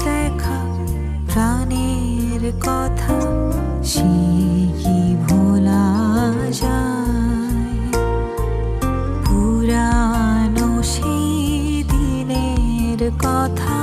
দেখা প্রাণের কথা সে কি ভোলা যায়? পুরানো সেই দিনের কথা